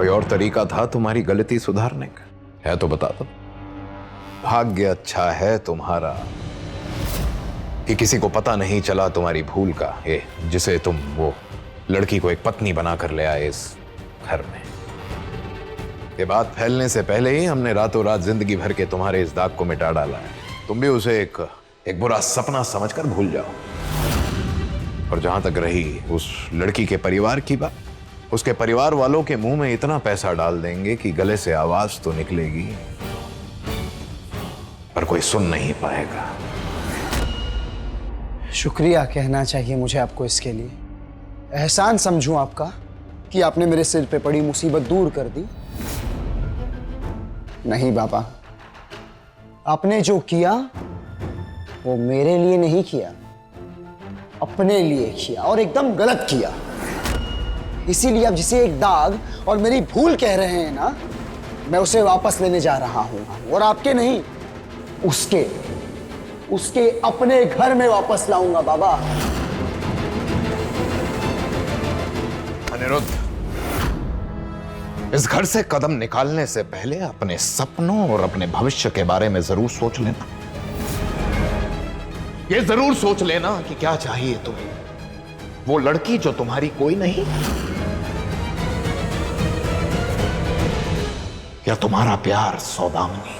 कोई और तरीका था तुम्हारी गलती सुधारने का? है तो बता दो। भाग्य अच्छा है तुम्हारा कि किसी को पता नहीं चला तुम्हारी भूल का, ये जिसे तुम वो लड़की को एक पत्नी बनाकर ले आए इस घर में। ये बात फैलने से पहले ही हमने रातों रात जिंदगी भर के तुम्हारे इस दाग को मिटा डाला है। तुम भी उसे एक बुरा सपना समझकर भूल जाओ। और जहां तक रही उस लड़की के परिवार की बात, उसके परिवार वालों के मुंह में इतना पैसा डाल देंगे कि गले से आवाज तो निकलेगी पर कोई सुन नहीं पाएगा। शुक्रिया कहना चाहिए मुझे आपको इसके लिए। एहसान समझूं आपका कि आपने मेरे सिर पे पड़ी मुसीबत दूर कर दी। नहीं बाबा, आपने जो किया वो मेरे लिए नहीं किया, अपने लिए किया और एकदम गलत किया। इसीलिए अब जिसे एक दाग और मेरी भूल कह रहे हैं ना, मैं उसे वापस लेने जा रहा हूं। और आपके नहीं, उसके अपने घर में वापस लाऊंगा बाबा। अनिरुद्ध, इस घर से कदम निकालने से पहले अपने सपनों और अपने भविष्य के बारे में जरूर सोच लेना। ये जरूर सोच लेना कि क्या चाहिए तुम्हें। वो लड़की जो तुम्हारी कोई नहीं, या तुम्हारा प्यार सौदामिनी।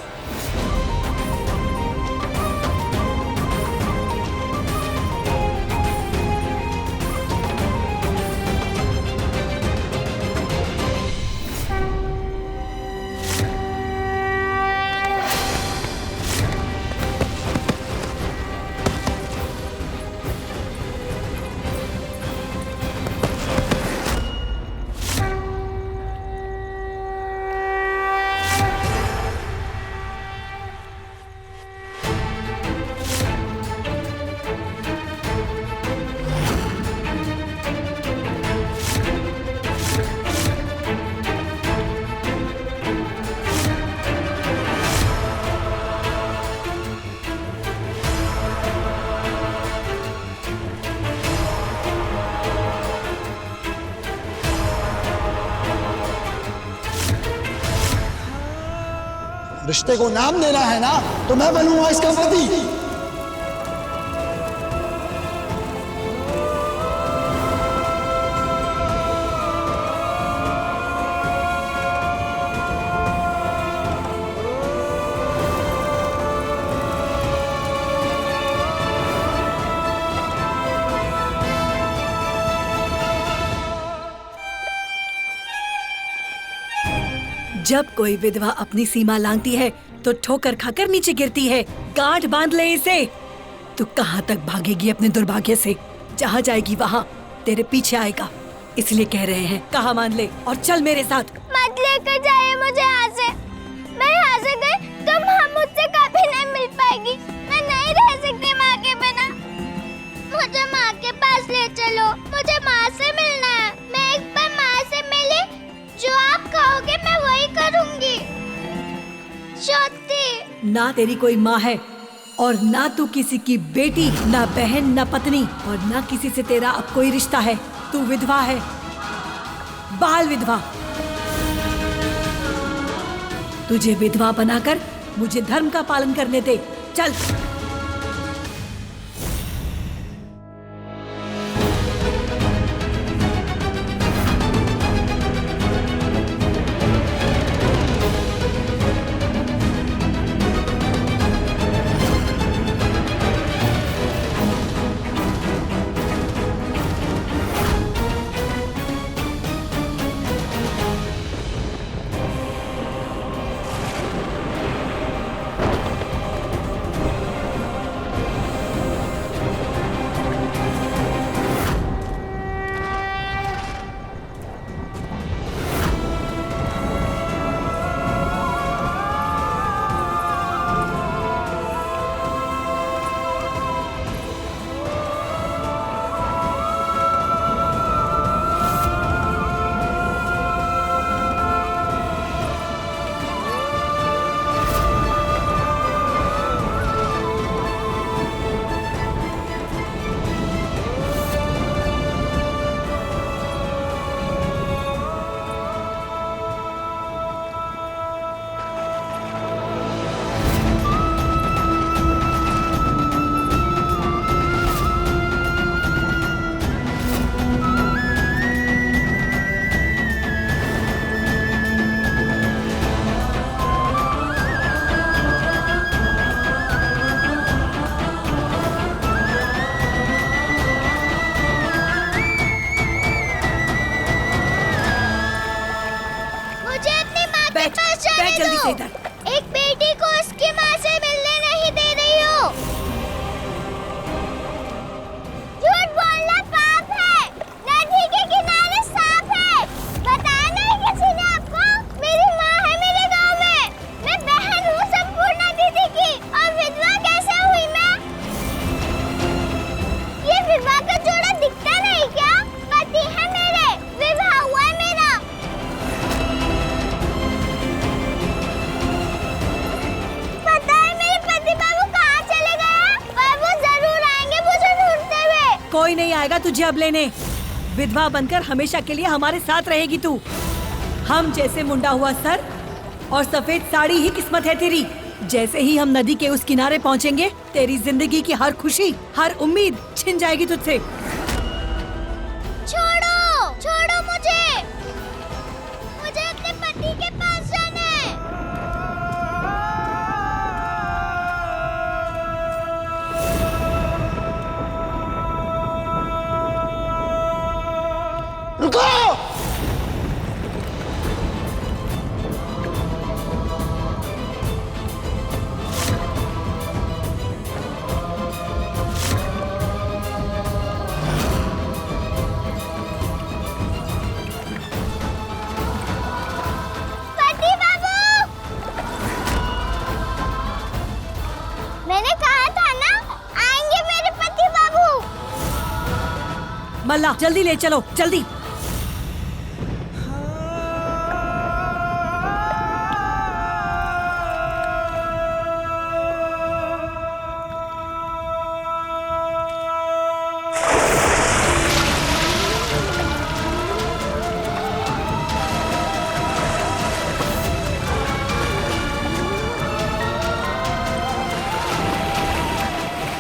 रिश्ते को नाम देना है ना, तो मैं बनूंगा इसका पति। जब कोई विधवा अपनी सीमा लांघती है तो ठोकर खाकर नीचे गिरती है। गांठ बांध ले इसे। तू कहां तक भागेगी अपने दुर्भाग्य से? जहां जाएगी वहां तेरे पीछे आएगा। इसलिए कह रहे हैं, कहा मान ले और चल मेरे साथ। मत लेकर जाइए मुझे यहाँ से। मैं यहाँ से गई तो माँ मुझसे कभी नहीं मिल पाएगी। मैं नहीं रह सकती माँ के बिना। मुझे माँ के पास ले चलो। मुझे माँ से मिलना है। मैं एक बार माँ से मिली, जो आप कहोगे मैं वही करूँगी। सच्ची। ना तेरी कोई माँ है और ना तू किसी की बेटी, ना बहन, ना पत्नी, और ना किसी से तेरा अब कोई रिश्ता है। तू विधवा है, बाल विधवा। तुझे विधवा बनाकर मुझे धर्म का पालन करने दे। चल। के बैठ, पास जाने बैठ जल्दी दो। से इधर। एक बेटी को उसकी माँ से मिलने नहीं दे रही हो। झूठ बोलना पाप है। नदी के किनारे सांप है। बताया नहीं किसी ने आपको? मेरी माँ है मेरे गांव में। मैं बहन हूँ संपूर्णा दीदी की। और विधवा कैसे हुई मैं? ये विवाह का जोड़ा दिखता नहीं क्या? पति है मेरे, विवाह हुआ है मेरा। पता है मेरे पति बाबू कहाँ चले गए? पर वो जरूर आएंगे मुझे ढूंढते हुए। कोई नहीं आएगा तुझे अब लेने। विधवा बनकर हमेशा के लिए हमारे साथ रहेगी तू। हम जैसे मुंडा हुआ सर और सफेद साड़ी ही किस्मत है तेरी। जैसे ही हम नदी के उस किनारे पहुंचेंगे, तेरी जिंदगी की हर खुशी, हर उम्मीद छिन जाएगी तुझसे। छोड़ो, छोड़ो मुझे। मुझे अपने पति के पास जाना है। रुको! पति बाबू! मैंने कहा था ना, आएंगे मेरे पति बाबू। मल्ला जल्दी ले चलो, जल्दी।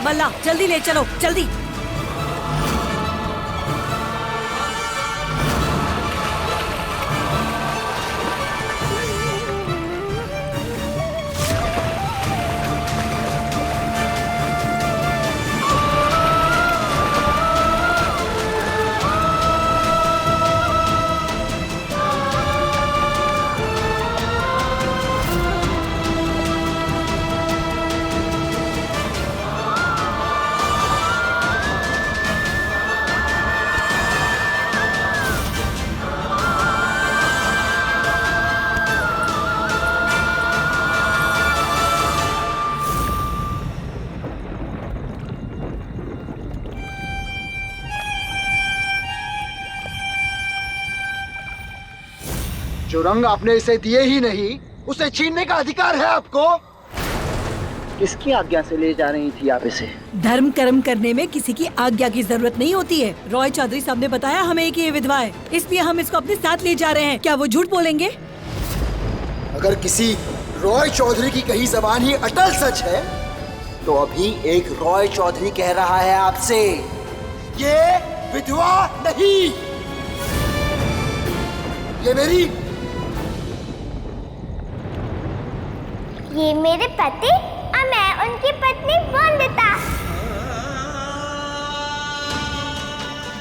मल्ला जल्दी ले चलो, जल्दी। जो रंग आपने इसे दिए ही नहीं, उसे छीनने का अधिकार है आपको। किसकी आज्ञा से ले जा रही थी आप इसे? धर्म कर्म करने में किसी की आज्ञा की जरूरत नहीं होती है। रॉय चौधरी साहब ने बताया हमें कि ये विधवा है, इसलिए हम इसको अपने साथ ले जा रहे हैं। क्या वो झूठ बोलेंगे? अगर किसी रॉय चौधरी की कही जबान ही अटल सच है, तो अभी एक रॉय चौधरी कह रहा है आपसे, ये विधवा नहीं, ये मेरे पति और मैं उनकी पत्नी वंदिता।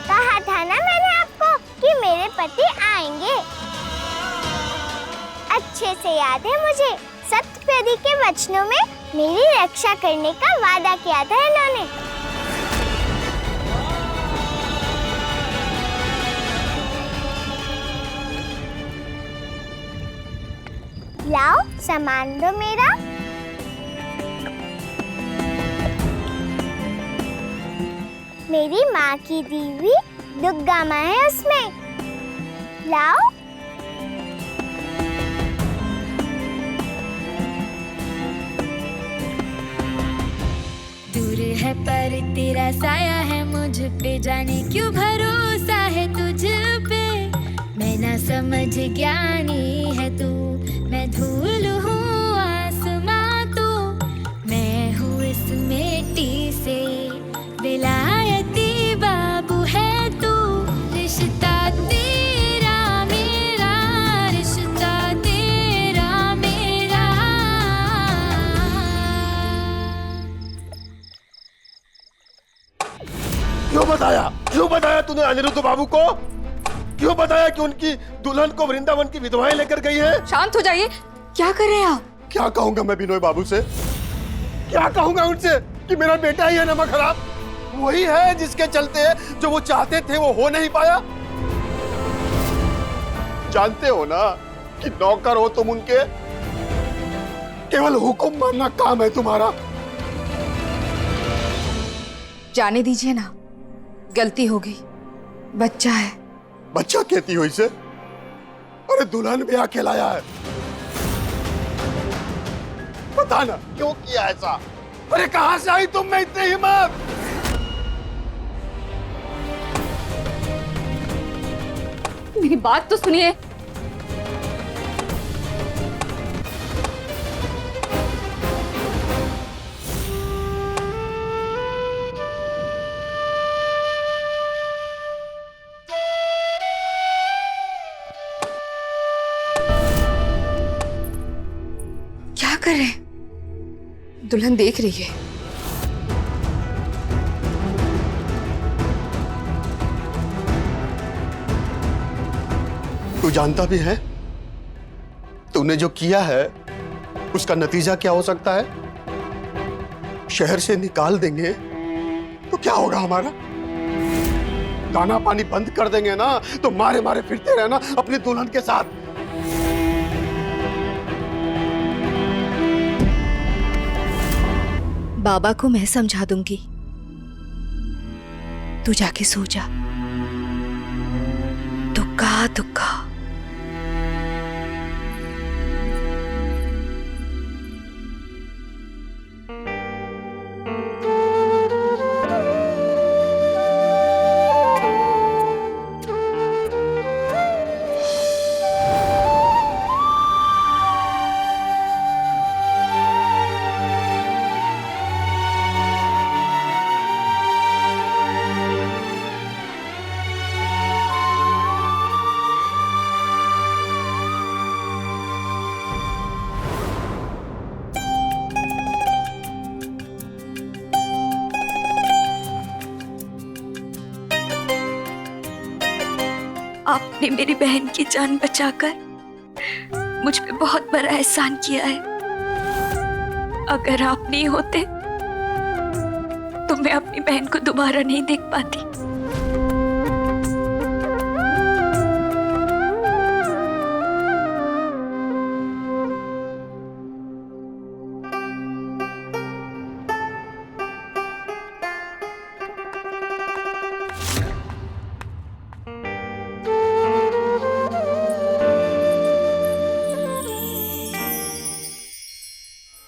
कहा था ना मैंने आपको कि मेरे पति आएंगे। अच्छे से याद है मुझे, सप्तप्रदी के वचनों में मेरी रक्षा करने का वादा किया था इन्होंने। लाओ सामान दो मेरा। मेरी माँ की दी हुई दुर्गा माँ है उसमें। लाओ। दूर है पर तेरा साया है मुझ पे, जाने क्यों भरोसा है तुझ पे। मैं ना समझ ज्ञानी है तू, मैं धूल हूँ आसमां तू। मैं हूँ इस मिट्टी से, विलायती बाबू है तू। रिश्ता तेरा मेरा, रिश्ता तेरा मेरा। क्यों बताया तूने अनिरुद्ध बाबू को? क्यों बताया कि उनकी दुल्हन को वृंदावन की विधवाएं लेकर गई है? शांत हो जाइए, क्या कर रहे हैं आप? क्या कहूंगा मैं बिनोय बाबू से? क्या कहूंगा उनसे कि मेरा बेटा ही है नमक हराम? वही है जिसके चलते जो वो चाहते थे वो हो नहीं पाया। जानते हो ना कि नौकर हो तुम उनके, केवल हुक्म मानना काम है तुम्हारा। जाने दीजिए ना, गलती हो गई, बच्चा है। बच्चा कहती हो इसे? अरे दुल्हन भी आके लाया है। पता ना क्यों किया ऐसा। अरे कहां से आई तुम में इतनी हिम्मत? मेरी बात तो सुनिए। क्या कर रहे हैं? दुल्हन देख रही है। तू जानता भी है तूने जो किया है उसका नतीजा क्या हो सकता है? शहर से निकाल देंगे तो क्या होगा हमारा? दाना पानी बंद कर देंगे ना तो मारे मारे फिरते रहना अपनी दुल्हन के साथ। बाबा को मैं समझा दूंगी, तू जाके सो जा। दुक्का दुक्का। आपने मेरी बहन की जान बचाकर मुझ पे बहुत बड़ा एहसान किया है। अगर आप नहीं होते तो मैं अपनी बहन को दोबारा नहीं देख पाती।